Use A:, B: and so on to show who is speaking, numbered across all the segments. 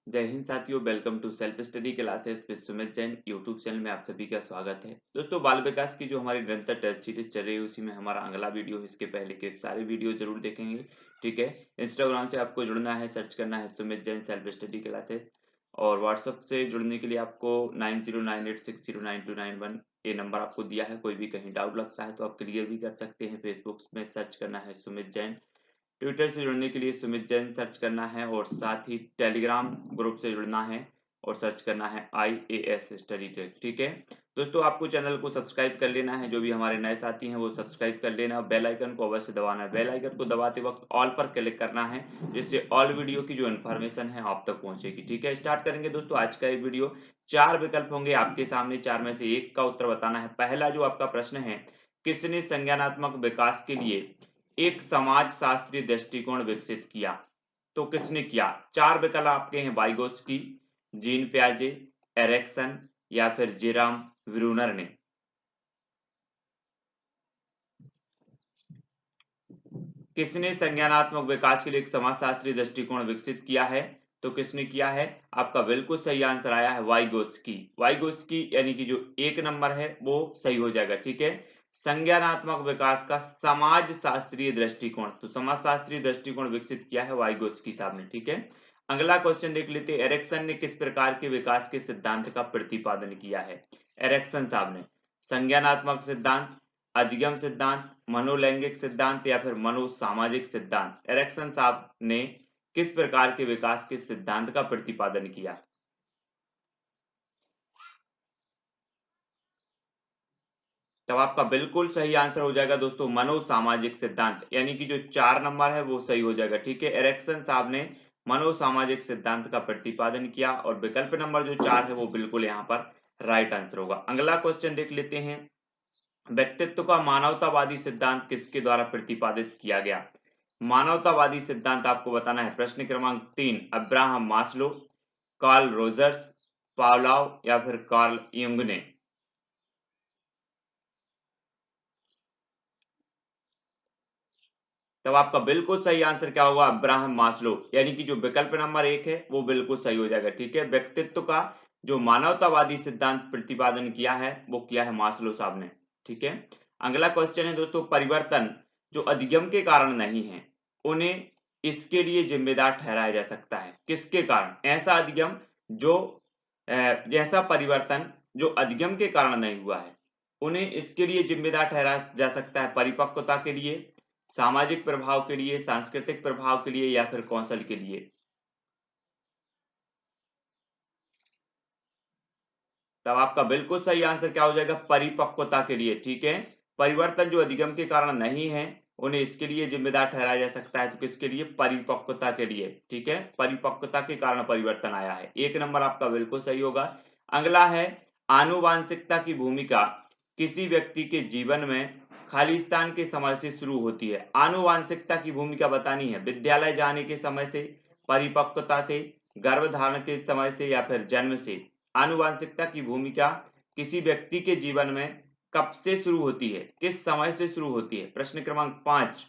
A: जय हिंद साथियों, welcome to self study classes with Sumit Jain YouTube channel में आप सभी का स्वागत है। दोस्तों, बाल विकास की जो हमारी निरंतर टेस्ट सीरीज चल रही है उसी में हमारा अगला वीडियो है। इसके पहले के सारे वीडियो जरूर देखेंगे। ठीक है, इंस्टाग्राम से आपको जुड़ना है, सर्च करना है Sumit Jain self study classes. और व्हाट्सएप से जुड़ने के लिए आपको 9098609291 ये नंबर आपको दिया है। कोई भी कहीं डाउट लगता है तो आप क्लियर भी कर सकते हैं। फेसबुक में सर्च करना है सुमित जैन। ट्विटर से जुड़ने के लिए सुमित जैन सर्च करना है और साथ ही टेलीग्राम ग्रुप से जुड़ना है और सर्च करना है IAS स्टडी ट्रिक। ठीक है दोस्तों, आपको चैनल को सब्सक्राइब कर लेना है। जो भी हमारे नए साथी हैं वो सब्सक्राइब कर लेना। बेल आइकन को अवश्य दबाना है। बेल आइकन को दबाते वक्त ऑल पर क्लिक करना है, जिससे ऑल वीडियो की जो इन्फॉर्मेशन है आप तक पहुंचेगी। ठीक है, स्टार्ट करेंगे दोस्तों आज का ये वीडियो। 4 विकल्प होंगे आपके सामने, 4 में से एक का उत्तर बताना है। पहला जो आपका प्रश्न है, किसने संज्ञानात्मक विकास के लिए एक समाज शास्त्रीय दृष्टिकोण विकसित किया? तो किसने किया? 4 विकल्प आपके हैं, वाइगोत्स्की, जीन पियाजे, एरिक्सन या फिर जेराम व्रूनर ने। किसने संज्ञानात्मक विकास के लिए एक समाजशास्त्रीय दृष्टिकोण विकसित किया है? तो किसने किया है? आपका बिल्कुल सही आंसर आया है वाइगोत्स्की। वाइगोत्स्की यानी कि जो एक नंबर है वो सही हो जाएगा। ठीक है, संज्ञानात्मक विकास का समाज शास्त्रीय दृष्टिकोण, तो समाज शास्त्रीय दृष्टिकोण विकसित किया है वाइगोत्स्की साहब ने। ठीक है, अगला क्वेश्चन देख लेते हैं। एरिक्सन ने किस प्रकार के विकास के सिद्धांत का प्रतिपादन किया है? एरिक्सन साहब ने संज्ञानात्मक सिद्धांत, अधिगम सिद्धांत, मनोलैंगिक सिद्धांत या फिर मनोसामाजिक सिद्धांत। एरिक्सन साहब ने किस प्रकार के विकास के सिद्धांत का प्रतिपादन किया? तब आपका बिल्कुल सही आंसर हो जाएगा दोस्तों मनोसामाजिक सिद्धांत, यानी कि जो 4 नंबर है वो सही हो जाएगा। ठीक है, एरिक्सन साहब ने मनोसामाजिक सिद्धांत का प्रतिपादन किया और विकल्प नंबर जो 4 है वो बिल्कुल यहाँ पर राइट आंसर होगा। अगला क्वेश्चन देख लेते हैं। व्यक्तित्व का मानवतावादी सिद्धांत किसके द्वारा प्रतिपादित किया गया? मानवतावादी सिद्धांत आपको बताना है। प्रश्न क्रमांक 3, अब्राहम मास्लो, कार्ल रोजर्स, पावलाव या फिर कार्ल युंग ने। तब आपका बिल्कुल सही आंसर क्या होगा? अब्राहम मास्लो, यानी कि जो विकल्प नंबर 1 है वो बिल्कुल सही हो जाएगा। ठीक है, व्यक्तित्व का जो मानवतावादी सिद्धांत प्रतिपादन किया है वो किया है मास्लो साहब ने। ठीक है, अगला क्वेश्चन है दोस्तों, परिवर्तन जो अधिगम के कारण नहीं है उन्हें इसके लिए जिम्मेदार ठहराया जा सकता है। किसके कारण? ऐसा अधिगम जो ऐसा परिवर्तन जो अधिगम के कारण नहीं हुआ है उन्हें इसके लिए जिम्मेदार ठहराया जा सकता है। परिपक्वता के लिए, सामाजिक प्रभाव के लिए, सांस्कृतिक प्रभाव के लिए या फिर कौशल के लिए। तब आपका बिल्कुल सही आंसर क्या हो जाएगा? परिपक्वता के लिए। ठीक है, परिवर्तन जो अधिगम के कारण नहीं है उन्हें इसके लिए जिम्मेदार ठहराया जा सकता है। तो किसके लिए? परिपक्वता के लिए। ठीक है, परिपक्वता के कारण परिवर्तन आया है। एक नंबर आपका बिल्कुल सही होगा। अगला है, आनुवांशिकता की भूमिका किसी व्यक्ति के जीवन में खालिस्तान के समय से शुरू होती है। आनुवांशिकता की भूमिका बतानी है। विद्यालय जाने के समय से, परिपक्वता से, गर्भधारण के समय से या फिर जन्म से। आनुवांशिकता की भूमिका किसी व्यक्ति के जीवन में कब से शुरू होती है, किस समय से शुरू होती है? प्रश्न क्रमांक 5।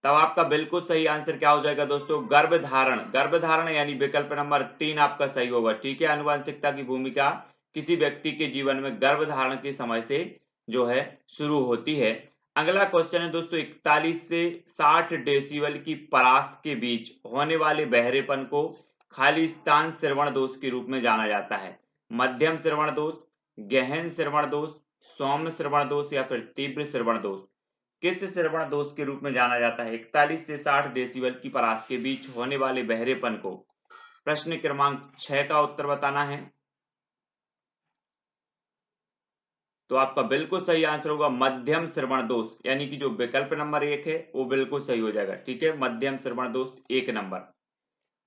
A: तब आपका बिल्कुल सही आंसर क्या हो जाएगा दोस्तों? गर्भधारण। गर्भधारण यानी विकल्प नंबर 3 आपका सही होगा। ठीक है, आनुवांशिकता की भूमिका किसी व्यक्ति के जीवन में गर्भधारण के समय से जो है शुरू होती है। अगला क्वेश्चन है दोस्तों, 41 से 60 डेसिबल की परास के बीच होने वाले बहरेपन को खालिस्तान श्रवण दोष के रूप में जाना जाता है। मध्यम श्रवण दोष, गहन श्रवण दोष, सौम्य श्रवण दोष या फिर तीव्र श्रवण दोष। किस श्रवण दोष के रूप में जाना जाता है 41 से 60 डेसिबल की परास के बीच होने वाले बहरेपन को? प्रश्न क्रमांक 6 का उत्तर बताना है। तो आपका बिल्कुल सही आंसर होगा मध्यम श्रवण दोष, यानी कि जो विकल्प नंबर 1 है वो बिल्कुल सही हो जाएगा। ठीक है, मध्यम श्रवण दोष 1 नंबर।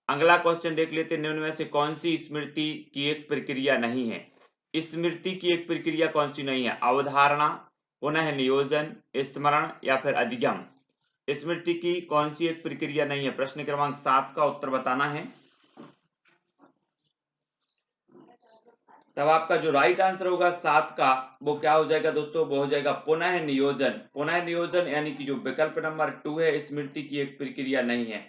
A: अगला क्वेश्चन देख लेते हैं। निम्न में से कौन सी स्मृति की एक प्रक्रिया नहीं है? स्मृति की एक प्रक्रिया कौन सी नहीं है? अवधारणा, पुनः नियोजन, स्मरण या फिर अधिगम। स्मृति की कौन सी एक प्रक्रिया नहीं है? प्रश्न क्रमांक 7 का उत्तर बताना है। तब आपका जो राइट आंसर होगा 7 का वो क्या हो जाएगा दोस्तों, वो हो जाएगा पुनः नियोजन। पुनः नियोजन यानी कि जो विकल्प नंबर 2 है स्मृति की एक प्रक्रिया नहीं है।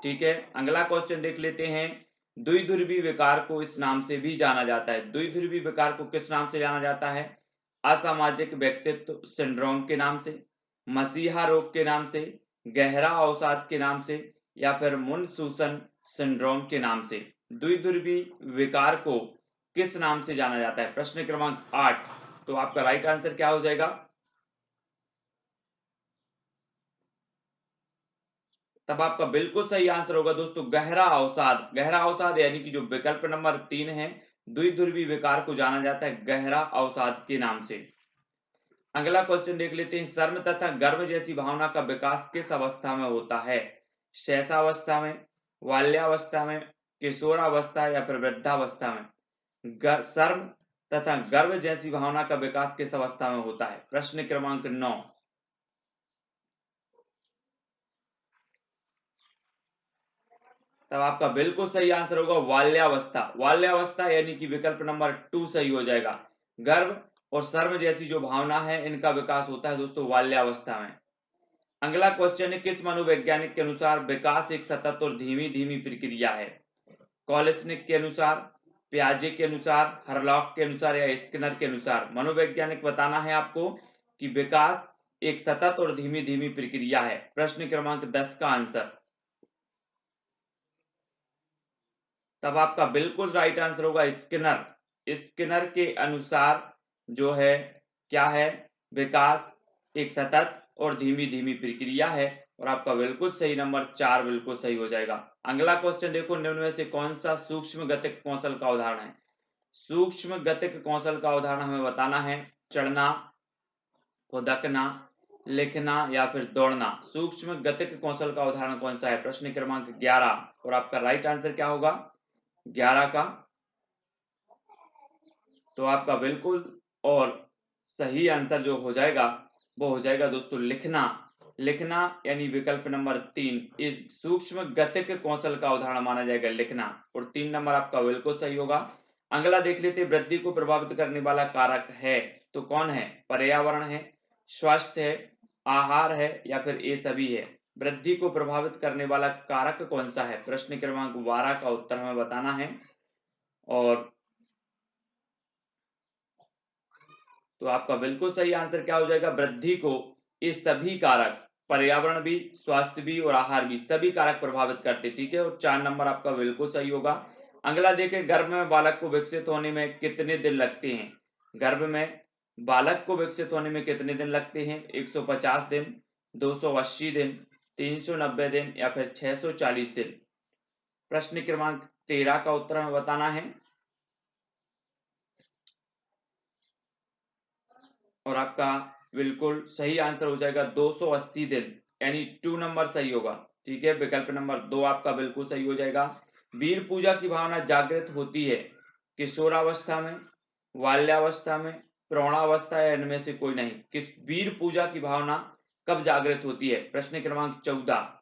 A: ठीक है, अगला क्वेश्चन देख लेते हैं। द्विध्रुवी विकार को इस नाम से भी जाना जाता है। द्विध्रुवी विकार को किस नाम से जाना जाता है? असामाजिक व्यक्तित्व सिंड्रोम के नाम से, मसीहा रोग के नाम से, गहरा अवसाद के नाम से, या फिर मुनसूसन सिंड्रोम के नाम से। द्विध्रुवी विकार को किस नाम से जाना जाता है? प्रश्न क्रमांक 8। तो आपका राइट आंसर क्या हो जाएगा? तब आपका बिल्कुल सही आंसर होगा दोस्तों गहरा अवसाद। गहरा अवसाद यानी कि जो विकल्प नंबर 3 है, द्विध्रुवी विकार को जाना जाता है गहरा अवसाद के नाम से। अगला क्वेश्चन देख लेते हैं। शर्म तथा गर्व जैसी भावना का विकास किस अवस्था में होता है? शैशवावस्था में, बाल्यावस्था में, किशोरावस्था या फिर वृद्धावस्था में? शर्म तथा गर्व जैसी भावना का विकास किस अवस्था में होता है? प्रश्न क्रमांक 9। तब आपका बिल्कुल सही आंसर होगा बाल्यावस्था। बाल्यावस्था यानी कि विकल्प नंबर 2 सही हो जाएगा। गर्व और शर्म जैसी जो भावना है इनका विकास होता है दोस्तों बाल्यावस्था में। अगला क्वेश्चन है। किस मनोवैज्ञानिक के अनुसार विकास एक सतत और धीमी धीमी प्रक्रिया है? कॉलेस्निक के अनुसार, पियाजे के अनुसार, हरलॉक के अनुसार या स्किनर के अनुसार? मनोवैज्ञानिक बताना है आपको कि विकास एक सतत और धीमी धीमी प्रक्रिया है। प्रश्न क्रमांक 10 का आंसर। तब आपका बिल्कुल राइट आंसर होगा स्किनर। स्किनर के अनुसार जो है क्या है? विकास एक सतत और धीमी धीमी प्रक्रिया है। और आपका बिल्कुल सही नंबर 4 बिल्कुल सही हो जाएगा। अगला क्वेश्चन देखो। निम्न में से कौन सा सूक्ष्म गतिक कौशल का उदाहरण है? सूक्ष्म गतिक कौशल का उदाहरण हमें बताना है। चढ़ना, खुदकना, लिखना या फिर दौड़ना। सूक्ष्म गतिक कौशल का उदाहरण कौन सा है? प्रश्न क्रमांक 11। और आपका राइट आंसर क्या होगा 11 का? तो आपका बिल्कुल और सही आंसर जो हो जाएगा वो हो जाएगा दोस्तों लिखना। लिखना यानी विकल्प नंबर 3 इस सूक्ष्म गतिक कौशल का उदाहरण माना जाएगा लिखना। और 3 नंबर आपका बिल्कुल सही होगा। अगला देख लेते हैं। वृद्धि को प्रभावित करने वाला कारक है तो कौन है? पर्यावरण है, स्वास्थ्य है, आहार है या फिर ये सभी है? वृद्धि को प्रभावित करने वाला कारक कौन सा है? प्रश्न क्रमांक 12 का उत्तर हमें बताना है। और तो आपका बिल्कुल सही आंसर क्या हो जाएगा? वृद्धि को ये सभी कारक, पर्यावरण भी, स्वास्थ्य भी और आहार भी, सभी कारक प्रभावित करते। ठीक है, और 4 नंबर आपका बिल्कुल सही होगा। अगला देखें। गर्भ में बालक को विकसित होने में कितने दिन लगते हैं? गर्भ में बालक को विकसित होने में कितने दिन लगते हैं? 150 दिन, 280 दिन, 390 दिन या फिर 640 दिन? प्रश्न क्रमांक 13 का उत्तर हमें बताना है। और आपका बिल्कुल सही आंसर हो जाएगा 280 दिन, यानी 2 नंबर सही होगा। ठीक है, विकल्प नंबर 2 आपका बिल्कुल सही हो जाएगा। वीर पूजा की भावना जागृत होती है किशोरावस्था में, बाल्यावस्था में, प्रौढ़ावस्था या इनमें से कोई नहीं? किस वीर पूजा की भावना कब जागृत होती है? प्रश्न क्रमांक 14।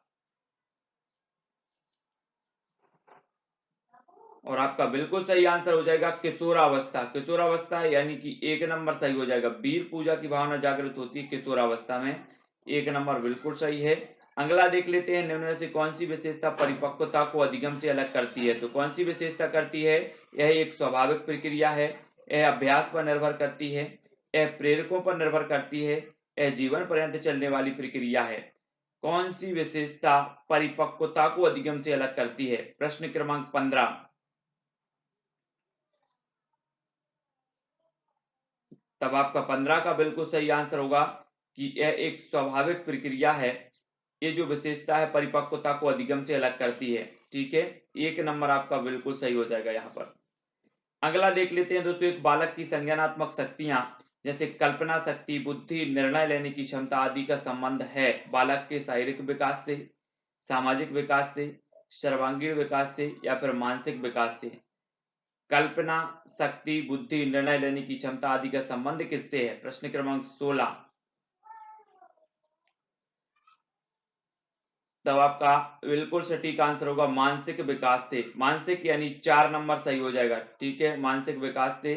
A: और आपका बिल्कुल सही आंसर हो जाएगा किशोरावस्था। किशोरावस्था यानी कि 1 नंबर सही हो जाएगा। वीर पूजा की भावना जागृत होती है किशोरावस्था में। 1 नंबर बिल्कुल सही है। अगला देख लेते हैं। निम्न में से कौन सी विशेषता परिपक्वता को अधिगम से अलग करती है? तो कौन सी विशेषता करती है? यह एक स्वाभाविक प्रक्रिया है, यह अभ्यास पर निर्भर करती है, यह प्रेरकों पर निर्भर करती है, यह जीवन पर्यंत चलने वाली प्रक्रिया है? कौन सी विशेषता परिपक्वता को अधिगम से अलग करती है? प्रश्न क्रमांक 15। तब आपका 15 का बिल्कुल सही आंसर होगा कि यह एक स्वाभाविक प्रक्रिया है। ये जो विशेषता है परिपक्वता को अधिगम से अलग करती है। ठीक है, 1 नंबर आपका बिल्कुल सही हो जाएगा यहाँ पर। अगला देख लेते हैं दोस्तों। एक बालक की संज्ञानात्मक शक्तियां जैसे कल्पना शक्ति, बुद्धि, निर्णय लेने की क्षमता आदि का संबंध है बालक के शारीरिक विकास से, सामाजिक विकास से, सर्वांगीण विकास से या फिर मानसिक विकास से? कल्पना शक्ति, बुद्धि, निर्णय लेने की क्षमता आदि का संबंध किससे है? प्रश्न क्रमांक 16। तब आपका बिल्कुल सटीक आंसर होगा मानसिक विकास से। मानसिक यानी 4 नंबर सही हो जाएगा। ठीक है, मानसिक विकास से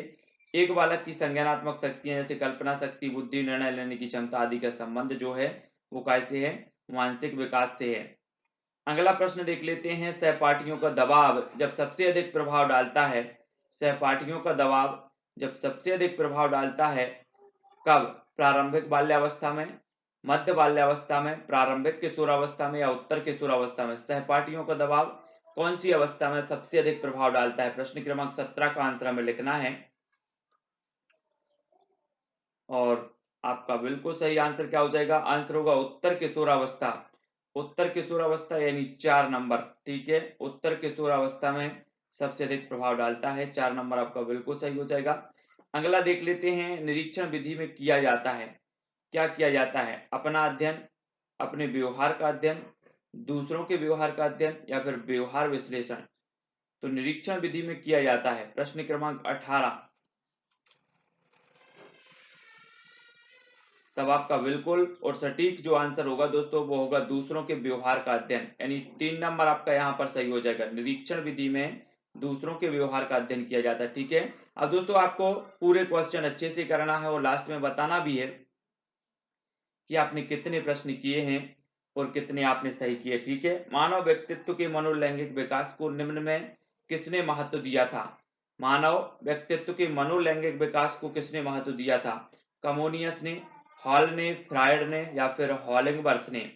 A: एक बालक की संज्ञानात्मक शक्तियां जैसे कल्पना शक्ति, बुद्धि, निर्णय लेने की क्षमता आदि का संबंध जो है वो कैसे है, मानसिक विकास से है। अगला प्रश्न देख लेते हैं, सहपाठियों का दबाव जब सबसे अधिक प्रभाव डालता है, सहपाठियों का दबाव जब सबसे अधिक प्रभाव डालता है कब, प्रारंभिक बाल्यावस्था में, मध्य बाल्यावस्था में, प्रारंभिक किशोरावस्था में या उत्तर किशोरावस्था में। सहपाठियों का दबाव कौन सी अवस्था में सबसे अधिक प्रभाव डालता है, प्रश्न क्रमांक 17 का आंसर हमें लिखना है। और आपका बिल्कुल सही आंसर क्या हो जाएगा, आंसर होगा उत्तर किशोरावस्था। उत्तर किशोरावस्था यानी 4 नंबर। ठीक है, उत्तर किशोरावस्था में सबसे अधिक प्रभाव डालता है, 4 नंबर आपका बिल्कुल सही हो जाएगा। अगला देख लेते हैं, निरीक्षण विधि में किया जाता है, क्या किया जाता है, अपना अध्ययन, अपने व्यवहार का अध्ययन, दूसरों के व्यवहार का अध्ययन या फिर व्यवहार विश्लेषण। तो निरीक्षण विधि में किया जाता है, प्रश्न क्रमांक 18। तब आपका बिल्कुल और सटीक जो आंसर होगा दोस्तों वो होगा दूसरों के व्यवहार का अध्ययन, यानी 3 नंबर आपका यहाँ पर सही हो जाएगा। निरीक्षण विधि में दूसरों के व्यवहार का अध्ययन किया जाता है। ठीक है, अब दोस्तों आपको पूरे क्वेश्चन अच्छे से करना है और लास्ट में बताना भी है कि आपने कितने प्रश्न किए हैं और कितने आपने सही किए। ठीक है, मानव व्यक्तित्व के मनोलैंगिक विकास को निम्न में किसने महत्व दिया था, मानव व्यक्तित्व के मनोलैंगिक विकास को किसने महत्व दिया था, कमोनियस ने, हॉल ने, फ्रायड ने या फिर हॉलिंगबर्थ ने।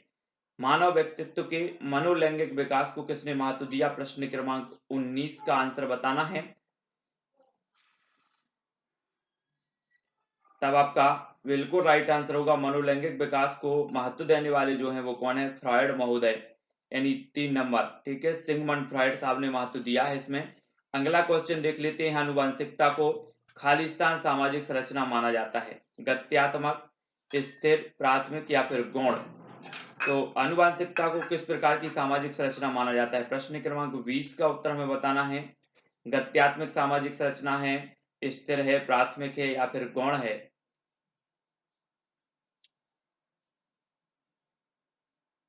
A: मानव व्यक्तित्व के मनोलैंगिक विकास को किसने महत्व दिया, प्रश्न क्रमांक 19 का आंसर बताना है। तब आपका बिल्कुल राइट आंसर होगा मनोलैंगिक विकास को महत्व देने वाले जो हैं वो कौन है, फ्रायड महोदय, यानी 3 नंबर। ठीक है, सिगमंड फ्रायड साहब ने महत्व दिया है इसमें। अगला क्वेश्चन देख लेते हैं, आनुवंशिकता को खालिस्तान सामाजिक संरचना माना जाता है, गत्यात्मक, स्थिर, प्राथमिक या फिर गौण। तो आनुवंशिकता को किस प्रकार की सामाजिक संरचना माना जाता है, प्रश्न क्रमांक 20 का उत्तर हमें बताना है। गत्यात्मक सामाजिक संरचना है, स्थिर है, प्राथमिक है या फिर गौण है।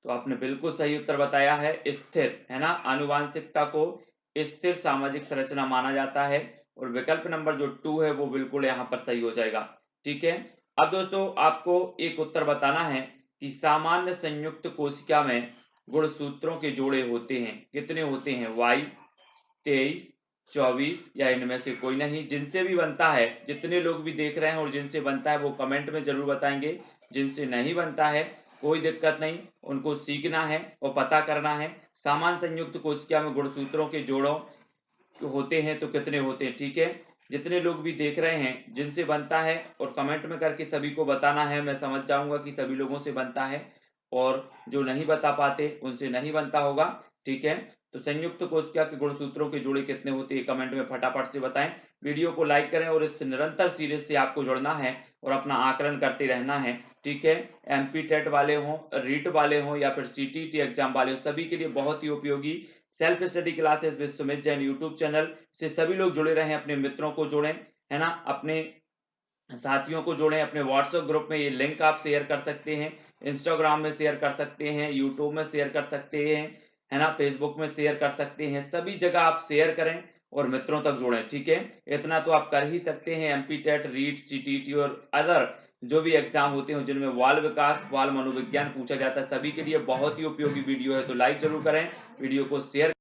A: तो आपने बिल्कुल सही उत्तर बताया है, स्थिर है ना। आनुवंशिकता को स्थिर सामाजिक संरचना माना जाता है और विकल्प नंबर जो 2 है वो बिल्कुल यहाँ पर सही हो जाएगा। ठीक है, अब दोस्तों आपको एक उत्तर बताना है कि सामान्य संयुक्त कोशिका में गुणसूत्रों के जोड़े होते हैं, कितने होते हैं, 22, 23, 24 या इनमें से कोई नहीं। जिनसे भी बनता है, जितने लोग भी देख रहे हैं और जिनसे बनता है वो कमेंट में जरूर बताएंगे। जिनसे नहीं बनता है कोई दिक्कत नहीं, उनको सीखना है और पता करना है सामान्य संयुक्त कोशिका में गुणसूत्रों के जोड़ों होते हैं तो कितने होते हैं। ठीक है, जितने लोग भी देख रहे हैं जिनसे बनता है और कमेंट में करके सभी को बताना है, मैं समझ जाऊंगा कि सभी लोगों से बनता है और जो नहीं बता पाते उनसे नहीं बनता होगा। ठीक है, तो संयुक्त कोशिका के गुणसूत्रों के जोड़े कितने होते हैं कमेंट में फटाफट से बताएं। वीडियो को लाइक करें और इस निरंतर सीरीज से आपको जुड़ना है और अपना आकलन करते रहना है। ठीक है, एमपी टेट वाले हों, रीट वाले हों या फिर सीटीटी एग्जाम वाले हों, सभी के लिए बहुत ही उपयोगी self study classes with Sumit Jain YouTube channel से सभी लोग जुड़े रहें, अपने मित्रों को जोड़ें, है ना, अपने साथियों को जोड़ें। अपने व्हाट्सएप ग्रुप में ये लिंक आप शेयर कर सकते हैं, इंस्टाग्राम में शेयर कर सकते हैं, यूट्यूब में शेयर कर सकते हैं, है ना, फेसबुक में शेयर कर सकते हैं, सभी जगह आप शेयर करें और मित्रों तक जोड़ें। ठीक है, इतना तो आप कर ही सकते हैं। एमपी टेट, रीट, सीटीटी और अदर जो भी एग्जाम होते हैं जिनमें बाल विकास, बाल मनोविज्ञान पूछा जाता है, सभी के लिए बहुत ही उपयोगी वीडियो है। तो लाइक जरूर करें, वीडियो को शेयर